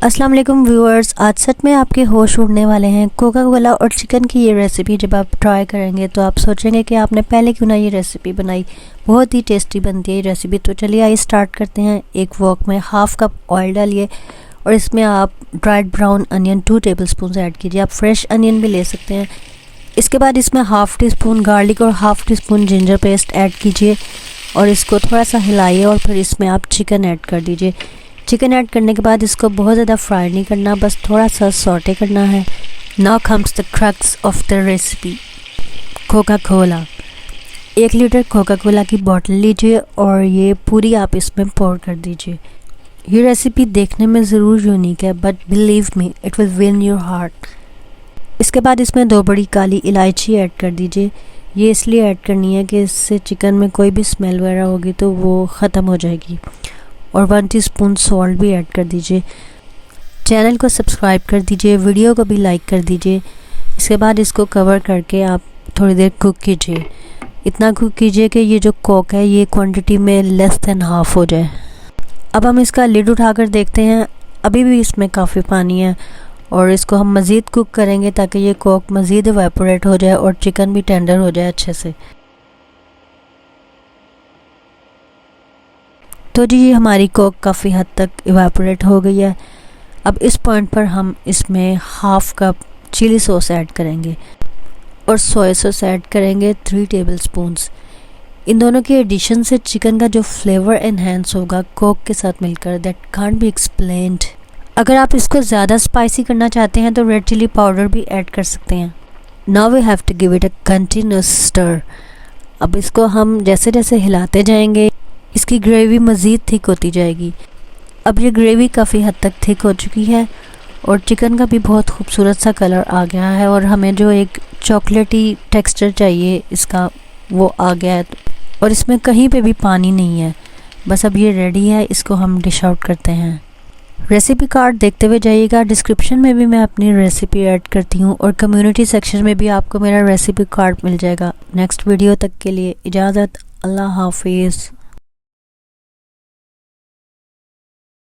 अस्सलाम वालेकुम व्यूअर्स, आज सच में आपके होश उड़ने वाले हैं। कोका कोला और चिकन की ये रेसिपी जब आप ट्राई करेंगे तो आप सोचेंगे कि आपने पहले क्यों ना ये रेसिपी बनाई। बहुत ही टेस्टी बनती है ये रेसिपी। तो चलिए आइए स्टार्ट करते हैं। एक वॉक में हाफ़ कप ऑयल डालिए और इसमें आप dried brown onion 2 tablespoon add कीजिए। आप फ्रेश अनियन भी ले सकते हैं। इसके बाद इसमें हाफ़ टी स्पून गार्लिक और half tea spoon ginger paste add कीजिए और इसको थोड़ा सा हिलाइए और फिर इसमें आप चिकन ऐड कर दीजिए। चिकन ऐड करने के बाद इसको बहुत ज़्यादा फ्राई नहीं करना, बस थोड़ा सा सॉटे करना है। Now comes the crux of the recipe, Coca Cola. 1 litre Coca Cola की बॉटल लीजिए और ये पूरी आप इसमें पोर कर दीजिए। ये रेसिपी देखने में ज़रूर यूनिक है, but believe me it will win your heart. इसके बाद इसमें 2 बड़ी काली इलायची ऐड कर दीजिए। ये इसलिए ऐड करनी है कि इससे चिकन में कोई भी स्मेल वगैरह होगी तो वो ख़त्म हो जाएगी। और 1 टीस्पून सॉल्ट भी ऐड कर दीजिए। चैनल को सब्सक्राइब कर दीजिए, वीडियो को भी लाइक कर दीजिए। इसके बाद इसको कवर करके आप थोड़ी देर कुक कीजिए। इतना कुक कीजिए कि ये जो कोक है ये क्वांटिटी में लेस देन हाफ़ हो जाए। अब हम इसका लिड उठाकर देखते हैं। अभी भी इसमें काफ़ी पानी है और इसको हम मज़ीद कुक करेंगे ताकि ये कोक मज़ीद इवेपोरेट हो जाए और चिकन भी टेंडर हो जाए अच्छे से। तो जी ये हमारी कोक काफ़ी हद तक इवेपोरेट हो गई है। अब इस पॉइंट पर हम इसमें half cup chilli sauce add करेंगे और सोया सॉस ऐड करेंगे 3 टेबलस्पून्स। इन दोनों के एडिशन से चिकन का जो फ्लेवर एनहांस होगा कोक के साथ मिलकर, दैट कांट बी एक्सप्लेन्ड। अगर आप इसको ज़्यादा स्पाइसी करना चाहते हैं तो रेड चिली पाउडर भी ऐड कर सकते हैं। Now we have to give it a continuous stir. अब इसको हम जैसे जैसे हिलाते जाएंगे इसकी ग्रेवी मज़ीद थिक होती जाएगी। अब ये ग्रेवी काफ़ी हद तक थिक हो चुकी है और चिकन का भी बहुत खूबसूरत सा कलर आ गया है और हमें जो एक चॉकलेटी टेक्सचर चाहिए इसका वो आ गया है और इसमें कहीं पे भी पानी नहीं है। बस अब ये रेडी है, इसको हम डिश आउट करते हैं। रेसिपी कार्ड देखते हुए जाइएगा। डिस्क्रिप्शन में भी मैं अपनी रेसिपी ऐड करती हूँ और कम्युनिटी सेक्शन में भी आपको मेरा रेसिपी कार्ड मिल जाएगा। नेक्स्ट वीडियो तक के लिए इजाज़त। अल्लाह हाफिज़।